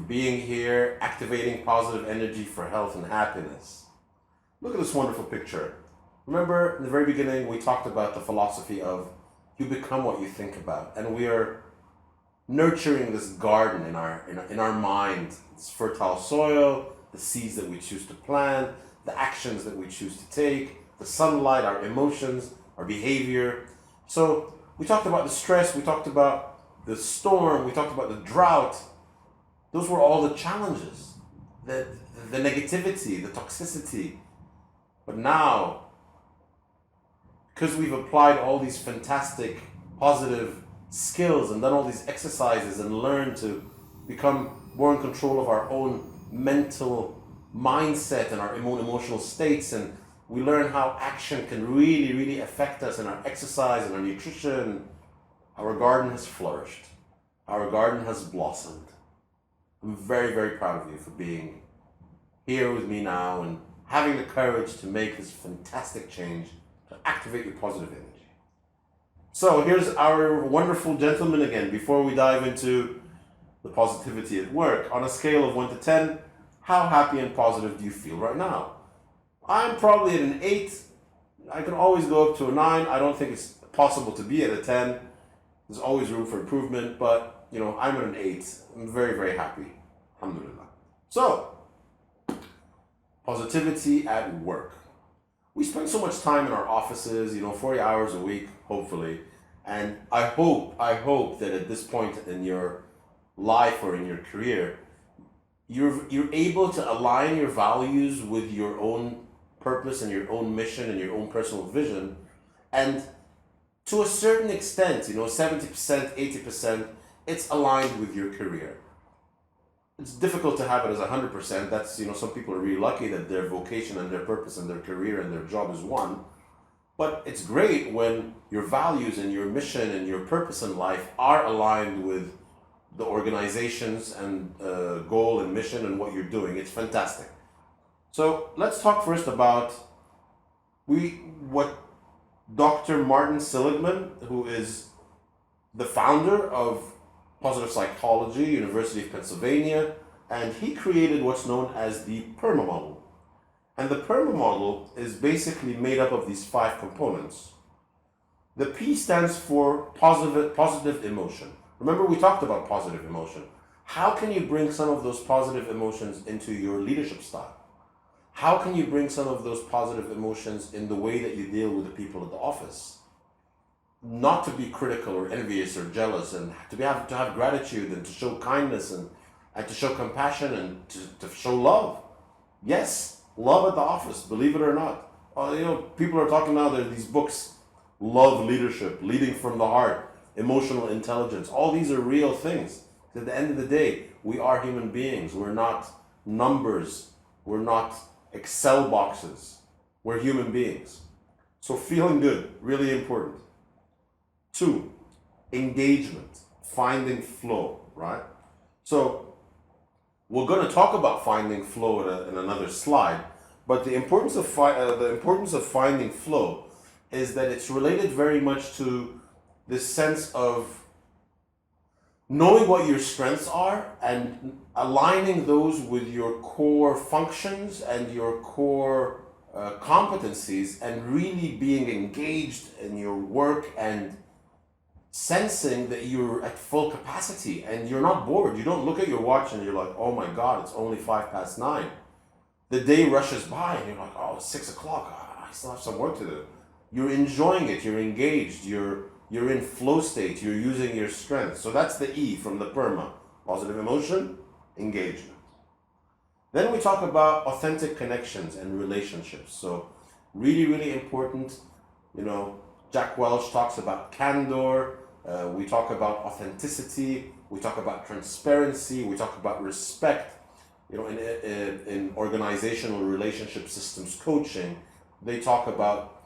being here, activating positive energy for health and happiness. Look at this wonderful picture. Remember, in the very beginning, we talked about the philosophy of you become what you think about, and we are nurturing this garden in our mind. It's fertile soil, the seeds that we choose to plant, the actions that we choose to take, the sunlight, our emotions, our behavior. So we talked about the stress, we talked about the storm, we talked about the drought. Those were all the challenges, the negativity, the toxicity. But now, because we've applied all these fantastic positive skills and done all these exercises and learned to become more in control of our own mental mindset and our own emotional states, and we learn how action can really, really affect us in our exercise and our nutrition, our garden has flourished. Our garden has blossomed. I'm very, very proud of you for being here with me now and having the courage to make this fantastic change to activate your positive energy. So here's our wonderful gentleman again before we dive into the positivity at work. On a scale of 1 to 10, how happy and positive do you feel right now? I'm probably at an 8. I can always go up to a 9. I don't think it's possible to be at a 10. There's always room for improvement, but I'm at an 8. I'm very, very happy. Alhamdulillah. So, positivity at work. We spend so much time in our offices, 40 hours a week, hopefully. And I hope that at this point in your life or in your career, you're able to align your values with your own purpose and your own mission and your own personal vision. And to a certain extent, 70%, 80%, it's aligned with your career. It's difficult to have it as 100%. That's, some people are really lucky that their vocation and their purpose and their career and their job is one. But it's great when your values and your mission and your purpose in life are aligned with the organizations and goal and mission and what you're doing. It's fantastic. So let's talk first about what Dr. Martin Seligman, who is the founder of Positive Psychology, University of Pennsylvania, and he created what's known as the Perma Model. And the Perma Model is basically made up of these 5 components. The P stands for positive emotion. Remember, we talked about positive emotion. How can you bring some of those positive emotions into your leadership style? How can you bring some of those positive emotions in the way that you deal with the people at the office? Not to be critical or envious or jealous, and to have gratitude and to show kindness and to show compassion and to show love. Yes, love at the office, believe it or not. People are talking now, there are these books, Love Leadership, Leading from the Heart, Emotional Intelligence. All these are real things. At the end of the day, we are human beings. We're not numbers. We're not Excel boxes. We're human beings. So feeling good, really important. 2, engagement, finding flow, right? So we're going to talk about finding flow in another slide, but the importance of finding flow is that it's related very much to this sense of knowing what your strengths are and aligning those with your core functions and your core competencies, and really being engaged in your work and sensing that you're at full capacity and you're not bored. You don't look at your watch and you're like, oh my God, it's only 9:05. The day rushes by and you're like, oh, it's 6 o'clock. I still have some work to do. You're enjoying it. You're engaged. You're in flow state. You're using your strength. So that's the E from the PERMA. Positive emotion, engagement. Then we talk about authentic connections and relationships. So really, really important. Jack Welch talks about candor. We talk about authenticity. We talk about transparency. We talk about respect. In organizational relationship systems coaching, they talk about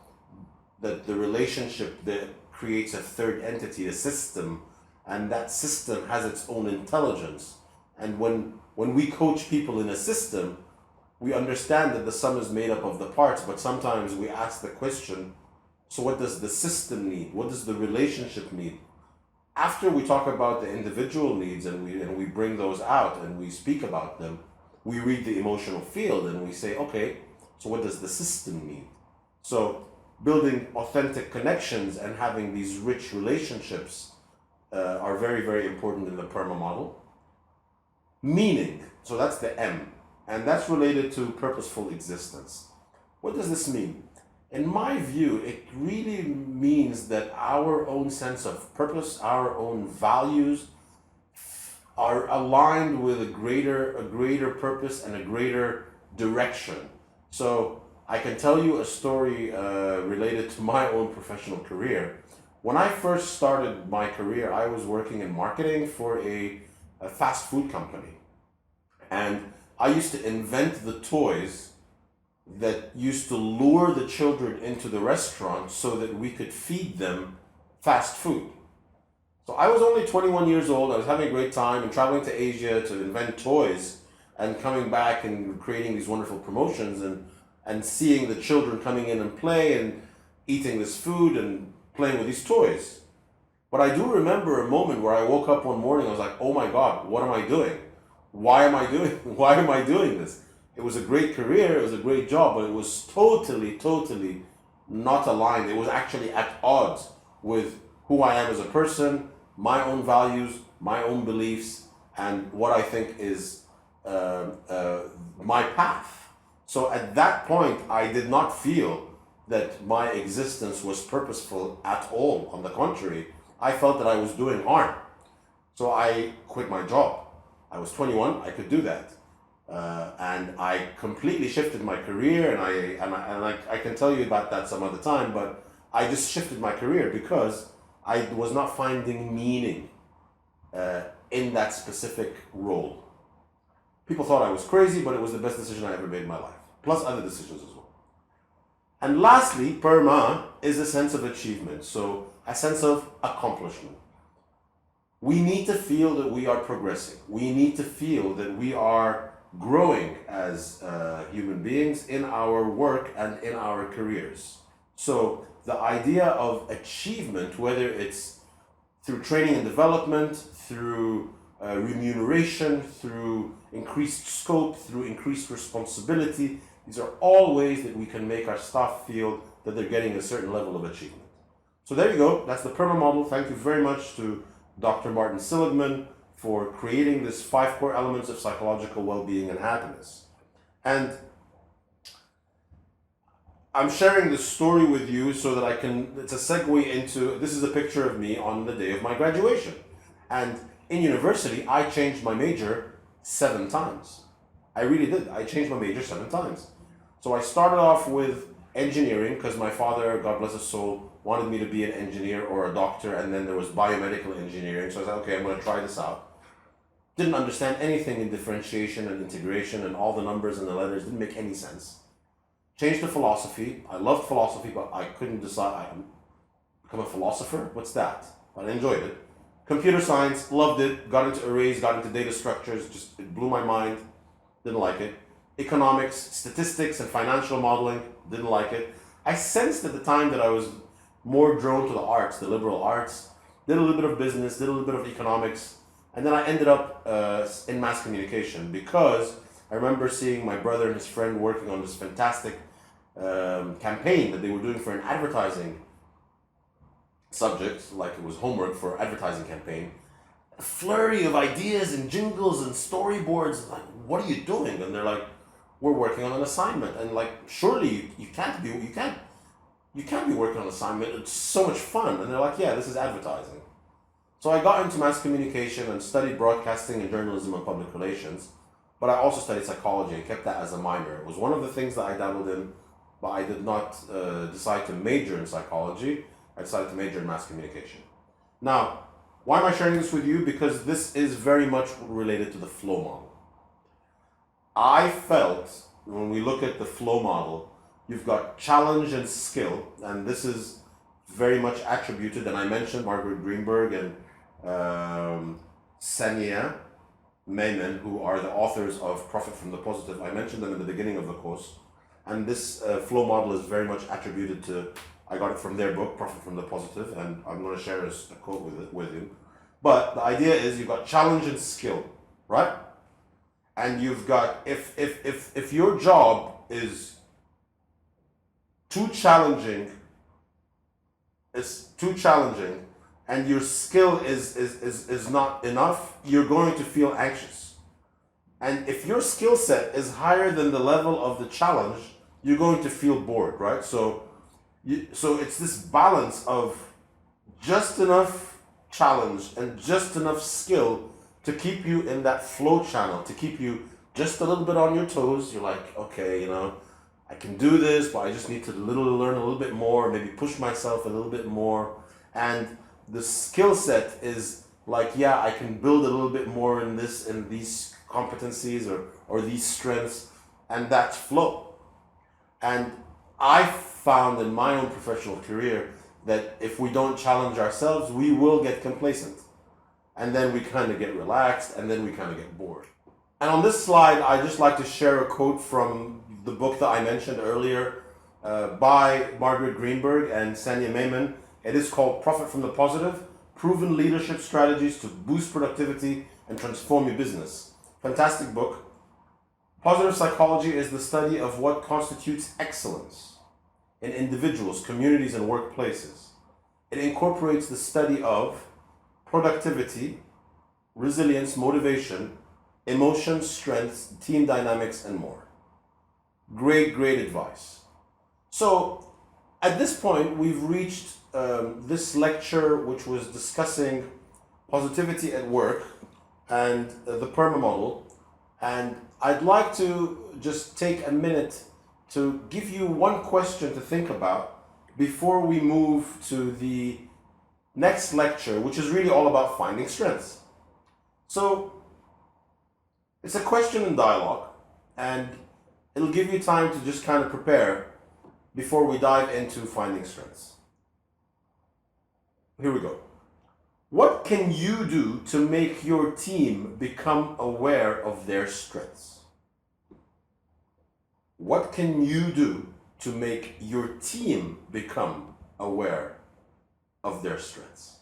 that the relationship that creates a third entity, a system, and that system has its own intelligence. And when we coach people in a system, we understand that the sum is made up of the parts, but sometimes we ask the question, so what does the system need? What does the relationship need? after we talk about the individual needs and we bring those out and we speak about them, we read the emotional field and we say, okay, so what does the system need? So building authentic connections and having these rich relationships are very, very important in the PERMA model. Meaning, so that's the M, and that's related to purposeful existence. What does this mean? In my view, it really means that our own sense of purpose, our own values are aligned with a greater purpose and a greater direction. So I can tell you a story related to my own professional career. When I first started my career, I was working in marketing for a fast food company. And I used to invent the toys that used to lure the children into the restaurant so that we could feed them fast food. So I was only 21 years old. I was having a great time and traveling to Asia to invent toys and coming back and creating these wonderful promotions and seeing the children coming in and play and eating this food and playing with these toys. But I do remember a moment where I woke up one morning, I was like, oh my God, what am I doing? Why am I doing this? It was a great career, it was a great job, but it was totally not aligned. It was actually at odds with who I am as a person, my own values, my own beliefs, and what I think is my path. So at that point, I did not feel that my existence was purposeful at all. On the contrary, I felt that I was doing harm. So I quit my job. I was 21, I could do that. And I completely shifted my career, and I can tell you about that some other time, but I just shifted my career because I was not finding meaning in that specific role. People thought I was crazy, but it was the best decision I ever made in my life, plus other decisions as well. And lastly, PERMA is a sense of achievement, so a sense of accomplishment. We need to feel that we are progressing. We need to feel that we are growing as human beings in our work and in our careers. So the idea of achievement, whether it's through training and development, through remuneration, through increased scope, through increased responsibility, these are all ways that we can make our staff feel that they're getting a certain level of achievement. So there you go. That's the PERMA model. Thank you very much to Dr. Martin Seligman for creating this 5 core elements of psychological well-being and happiness. And I'm sharing this story with you so that it's a segue into, this is a picture of me on the day of my graduation. And in university, I changed my major 7 times. I really did. I changed my major 7 times. So I started off with engineering because my father, God bless his soul, wanted me to be an engineer or a doctor, and then there was biomedical engineering. So I was like, okay, I'm going to try this out. Didn't understand anything in differentiation and integration, and all the numbers and the letters didn't make any sense. Changed to philosophy. I loved philosophy, but I couldn't decide. I become a philosopher? What's that? But I enjoyed it. Computer science, loved it. Got into arrays, got into data structures. Just it blew my mind. Didn't like it. Economics, statistics, and financial modeling. Didn't like it. I sensed at the time that I was more drawn to the arts, the liberal arts. Did a little bit of business, did a little bit of economics. And then I ended up in mass communication because I remember seeing my brother and his friend working on this fantastic campaign that they were doing for an advertising subject, like it was homework for advertising campaign. A flurry of ideas and jingles and storyboards. Like, what are you doing? And they're like, we're working on an assignment. And like, surely you can't be working on an assignment. It's so much fun. And they're like, yeah, this is advertising. So I got into mass communication and studied broadcasting and journalism and public relations, but I also studied psychology and kept that as a minor. It was one of the things that I dabbled in, but I did not decide to major in psychology. I decided to major in mass communication. Now, why am I sharing this with you? Because this is very much related to the flow model. I felt, when we look at the flow model, you've got challenge and skill, and this is very much attributed, and I mentioned Margaret Greenberg and Sania Mayman, who are the authors of Profit from the Positive. I mentioned them in the beginning of the course. And this flow model is very much attributed to, I got it from their book, Profit from the Positive, and I'm going to share a quote with you. But the idea is you've got challenge and skill, right? And you've got, if your job is too challenging, and your skill is not enough, you're going to feel anxious. And if your skill set is higher than the level of the challenge, you're going to feel bored, right? So it's this balance of just enough challenge and just enough skill to keep you in that flow channel, to keep you just a little bit on your toes. You're like, okay, I can do this, but I just need to learn a little bit more, maybe push myself a little bit more. And the skill set is like, yeah, I can build a little bit more in these competencies or these strengths, and that's flow. And I found in my own professional career that if we don't challenge ourselves, we will get complacent. And then we kind of get relaxed, and then we kind of get bored. And on this slide, I just like to share a quote from the book that I mentioned earlier by Margaret Greenberg and Sanya Mayman. It is called Profit from the Positive, Proven Leadership Strategies to Boost Productivity and Transform Your Business. Fantastic book. Positive psychology is the study of what constitutes excellence in individuals, communities, and workplaces. It incorporates the study of productivity, resilience, motivation, emotions, strengths, team dynamics, and more. Great advice. So at this point, we've reached this lecture, which was discussing positivity at work and the Perma Model. And I'd like to just take a minute to give you one question to think about before we move to the next lecture, which is really all about finding strengths. So it's a question and dialogue, and it'll give you time to just kind of prepare before we dive into finding strengths. Here we go. What can you do to make your team become aware of their strengths? What can you do to make your team become aware of their strengths?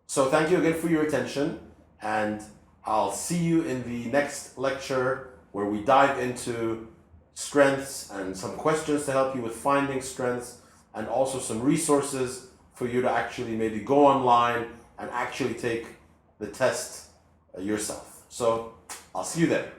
So thank you again for your attention, and I'll see you in the next lecture where we dive into strengths and some questions to help you with finding strengths, and also some resources for you to actually maybe go online and actually take the test yourself. So I'll see you there.